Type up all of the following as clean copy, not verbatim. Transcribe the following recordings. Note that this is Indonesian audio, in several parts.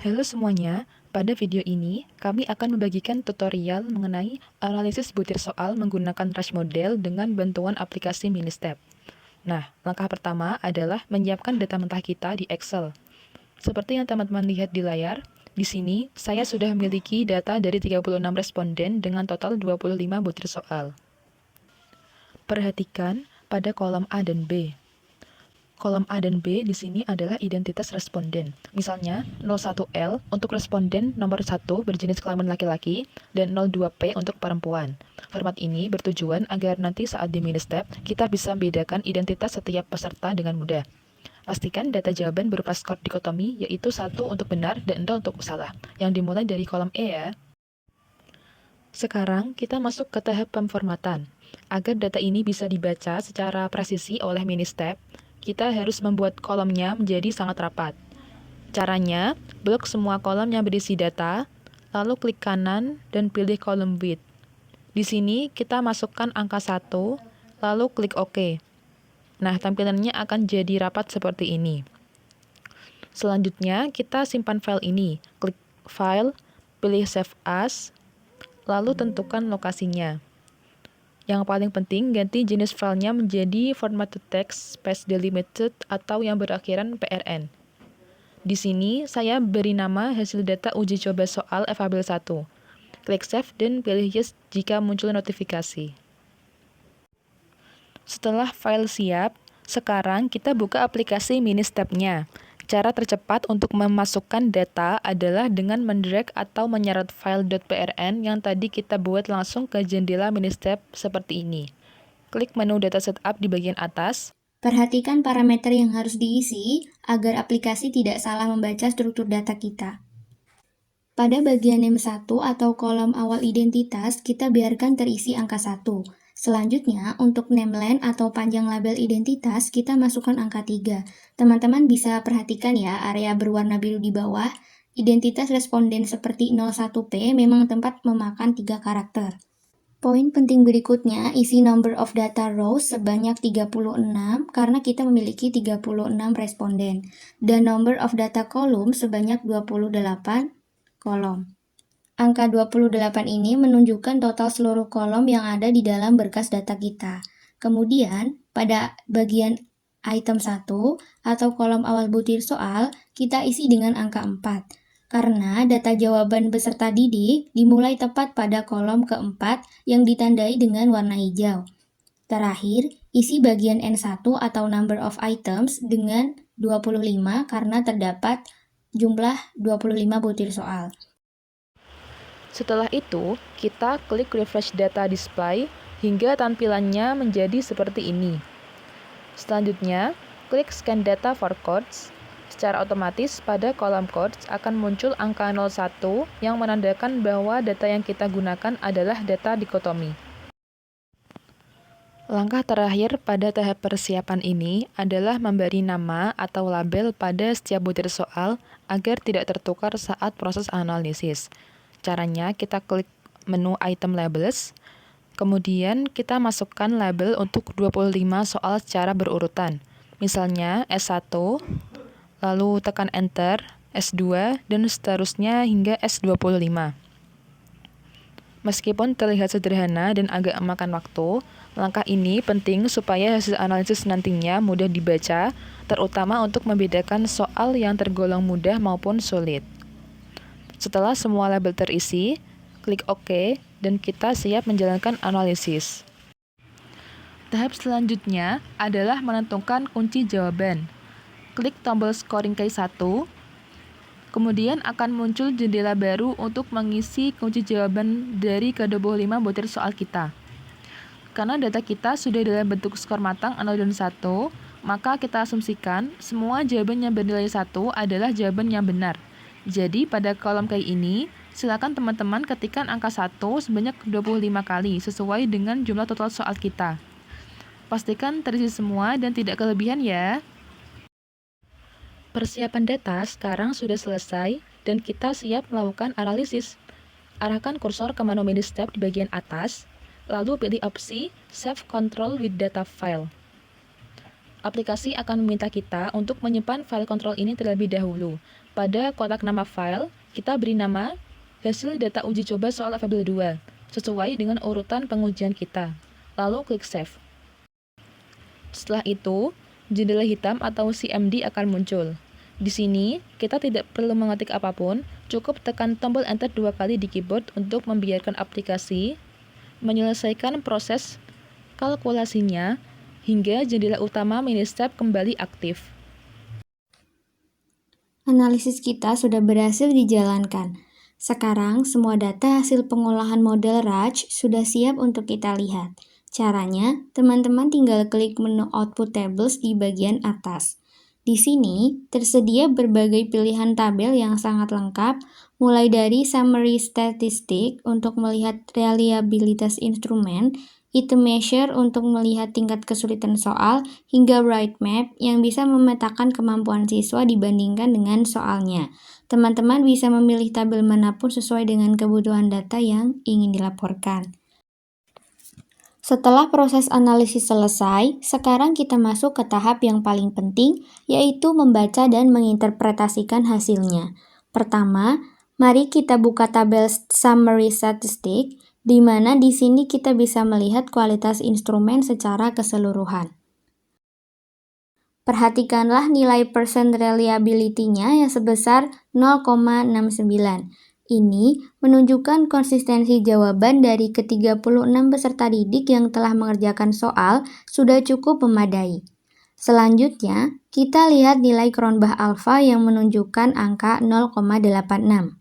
Halo semuanya, pada video ini kami akan membagikan tutorial mengenai analisis butir soal menggunakan rush model dengan bantuan aplikasi Ministep. Nah, langkah pertama adalah menyiapkan data mentah kita di Excel. Seperti yang teman-teman lihat di layar, di sini saya sudah memiliki data dari 36 responden dengan total 25 butir soal. Perhatikan pada kolom A dan B. Kolom A dan B di sini adalah identitas responden. Misalnya, 01L untuk responden nomor 1 berjenis kelamin laki-laki dan 02P untuk perempuan. Format ini bertujuan agar nanti saat di Ministep, kita bisa membedakan identitas setiap peserta dengan mudah. Pastikan data jawaban berupa skor dikotomi, yaitu 1 untuk benar dan 0 untuk salah, yang dimulai dari kolom E ya. Sekarang kita masuk ke tahap pemformatan. Agar data ini bisa dibaca secara presisi oleh Ministep, kita harus membuat kolomnya menjadi sangat rapat. Caranya, blok semua kolom yang berisi data, lalu klik kanan dan pilih kolom width. Di sini kita masukkan angka 1, lalu klik OK. Nah, tampilannya akan jadi rapat seperti ini. Selanjutnya, kita simpan file ini. Klik File, pilih Save As, lalu tentukan lokasinya. Yang paling penting, ganti jenis filenya menjadi format to text space delimited atau yang berakhiran PRN. Di sini, saya beri nama hasil data uji coba soal Efabel 1. Klik Save dan pilih Yes jika muncul notifikasi. Setelah file siap, sekarang kita buka aplikasi Ministep-nya. Cara tercepat untuk memasukkan data adalah dengan mendrag atau menyeret file .prn yang tadi kita buat langsung ke jendela Ministep seperti ini. Klik menu Data Setup di bagian atas. Perhatikan parameter yang harus diisi agar aplikasi tidak salah membaca struktur data kita. Pada bagian name 1 atau kolom awal identitas, kita biarkan terisi angka 1. Selanjutnya, untuk nameline atau panjang label identitas, kita masukkan angka 3. Teman-teman bisa perhatikan ya, area berwarna biru di bawah. Identitas responden seperti 01P memang tempat memakan 3 karakter. Poin penting berikutnya, isi number of data rows sebanyak 36 karena kita memiliki 36 responden. Dan number of data column sebanyak 28 kolom. Angka 28 ini menunjukkan total seluruh kolom yang ada di dalam berkas data kita. Kemudian, pada bagian item 1 atau kolom awal butir soal, kita isi dengan angka 4. Karena data jawaban beserta didik dimulai tepat pada kolom keempat yang ditandai dengan warna hijau. Terakhir, isi bagian N1 atau number of items dengan 25 karena terdapat jumlah 25 butir soal. Setelah itu, kita klik Refresh Data Display hingga tampilannya menjadi seperti ini. Selanjutnya, klik Scan Data for Codes. Secara otomatis, pada kolom codes akan muncul angka 01 yang menandakan bahwa data yang kita gunakan adalah data dikotomi. Langkah terakhir pada tahap persiapan ini adalah memberi nama atau label pada setiap butir soal agar tidak tertukar saat proses analisis. Caranya, kita klik menu Item Labels, kemudian kita masukkan label untuk 25 soal secara berurutan. Misalnya S1, lalu tekan Enter, S2, dan seterusnya hingga S25. Meskipun terlihat sederhana dan agak memakan waktu, langkah ini penting supaya hasil analisis nantinya mudah dibaca, terutama untuk membedakan soal yang tergolong mudah maupun sulit. Setelah semua label terisi, klik OK, dan kita siap menjalankan analisis. Tahap selanjutnya adalah menentukan kunci jawaban. Klik tombol scoring key 1, kemudian akan muncul jendela baru untuk mengisi kunci jawaban dari ke-25 butir soal kita. Karena data kita sudah dalam bentuk skor matang 0 dan 1, maka kita asumsikan semua jawaban yang bernilai 1 adalah jawaban yang benar. Jadi pada kolom kayak ini, silakan teman-teman ketikkan angka 1 sebanyak 25 kali sesuai dengan jumlah total soal kita. Pastikan terisi semua dan tidak kelebihan ya. Persiapan data sekarang sudah selesai dan kita siap melakukan analisis. Arahkan kursor ke menu Ministep di bagian atas, lalu pilih opsi Save Control with Data File. Aplikasi akan meminta kita untuk menyimpan file kontrol ini terlebih dahulu. Pada kotak nama file, kita beri nama hasil data uji coba soal Fable 2 sesuai dengan urutan pengujian kita. Lalu klik Save. Setelah itu, jendela hitam atau CMD akan muncul. Di sini, kita tidak perlu mengetik apapun, cukup tekan tombol Enter 2 kali di keyboard untuk membiarkan aplikasi menyelesaikan proses kalkulasinya hingga jendela utama Ministep kembali aktif. Analisis kita sudah berhasil dijalankan. Sekarang, semua data hasil pengolahan model Raj sudah siap untuk kita lihat. Caranya, teman-teman tinggal klik menu Output Tables di bagian atas. Di sini, tersedia berbagai pilihan tabel yang sangat lengkap, mulai dari Summary Statistik untuk melihat reliabilitas instrumen, Item Measure untuk melihat tingkat kesulitan soal, hingga Right Map yang bisa memetakan kemampuan siswa dibandingkan dengan soalnya. Teman-teman bisa memilih tabel manapun sesuai dengan kebutuhan data yang ingin dilaporkan. Setelah proses analisis selesai, sekarang kita masuk ke tahap yang paling penting, yaitu membaca dan menginterpretasikan hasilnya. Pertama, mari kita buka tabel Summary Statistik, di mana di sini kita bisa melihat kualitas instrumen secara keseluruhan. Perhatikanlah nilai percent reliability-nya yang sebesar 0,69. Ini menunjukkan konsistensi jawaban dari ke-36 peserta didik yang telah mengerjakan soal sudah cukup memadai. Selanjutnya, kita lihat nilai Cronbach alpha yang menunjukkan angka 0,86.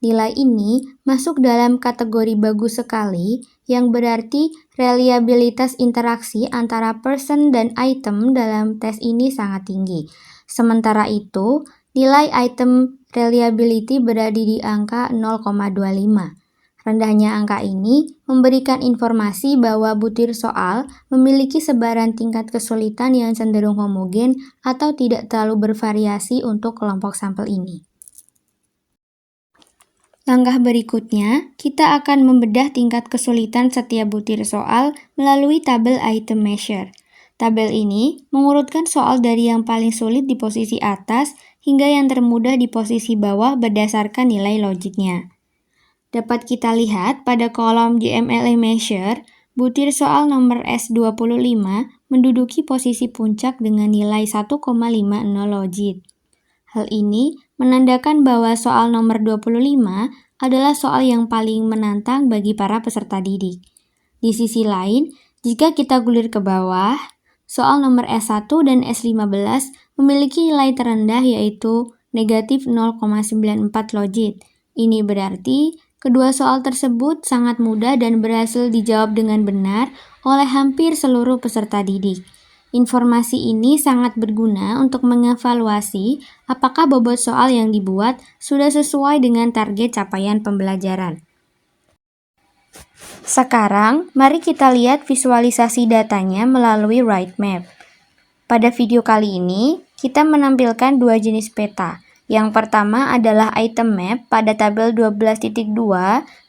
Nilai ini masuk dalam kategori bagus sekali, yang berarti reliabilitas interaksi antara person dan item dalam tes ini sangat tinggi. Sementara itu, nilai item reliability berada di angka 0,25. Rendahnya angka ini memberikan informasi bahwa butir soal memiliki sebaran tingkat kesulitan yang cenderung homogen atau tidak terlalu bervariasi untuk kelompok sampel ini. Langkah berikutnya, kita akan membedah tingkat kesulitan setiap butir soal melalui tabel Item Measure. Tabel ini mengurutkan soal dari yang paling sulit di posisi atas hingga yang termudah di posisi bawah berdasarkan nilai logiknya. Dapat kita lihat pada kolom GMLA Measure, butir soal nomor S25 menduduki posisi puncak dengan nilai 1,50 logit. Hal ini menandakan bahwa soal nomor 25 adalah soal yang paling menantang bagi para peserta didik. Di sisi lain, jika kita gulir ke bawah, soal nomor S1 dan S15 memiliki nilai terendah yaitu negatif 0,94 logit. Ini berarti kedua soal tersebut sangat mudah dan berhasil dijawab dengan benar oleh hampir seluruh peserta didik. Informasi ini sangat berguna untuk mengevaluasi apakah bobot soal yang dibuat sudah sesuai dengan target capaian pembelajaran. Sekarang, mari kita lihat visualisasi datanya melalui Right Map. Pada video kali ini, kita menampilkan dua jenis peta. Yang pertama adalah item map pada tabel 12.2,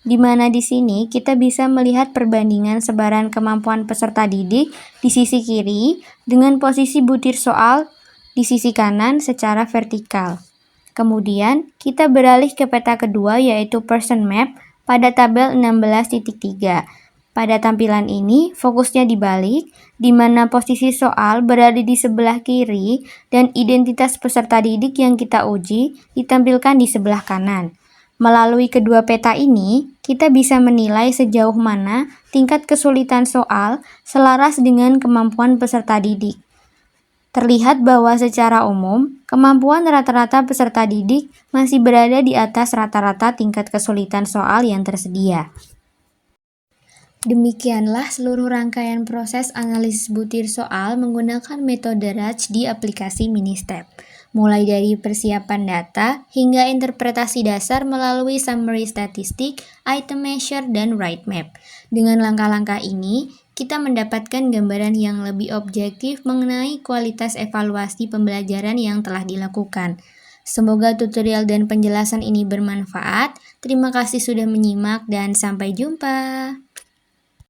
di mana di sini kita bisa melihat perbandingan sebaran kemampuan peserta didik di sisi kiri dengan posisi butir soal di sisi kanan secara vertikal. Kemudian, kita beralih ke peta kedua yaitu person map pada tabel 16.3. Pada tampilan ini, fokusnya dibalik, di mana posisi soal berada di sebelah kiri dan identitas peserta didik yang kita uji ditampilkan di sebelah kanan. Melalui kedua peta ini, kita bisa menilai sejauh mana tingkat kesulitan soal selaras dengan kemampuan peserta didik. Terlihat bahwa secara umum, kemampuan rata-rata peserta didik masih berada di atas rata-rata tingkat kesulitan soal yang tersedia. Demikianlah seluruh rangkaian proses analisis butir soal menggunakan metode Raj di aplikasi Ministep. Mulai dari persiapan data hingga interpretasi dasar melalui summary statistik, item measure, dan right map. Dengan langkah-langkah ini, kita mendapatkan gambaran yang lebih objektif mengenai kualitas evaluasi pembelajaran yang telah dilakukan. Semoga tutorial dan penjelasan ini bermanfaat. Terima kasih sudah menyimak dan sampai jumpa.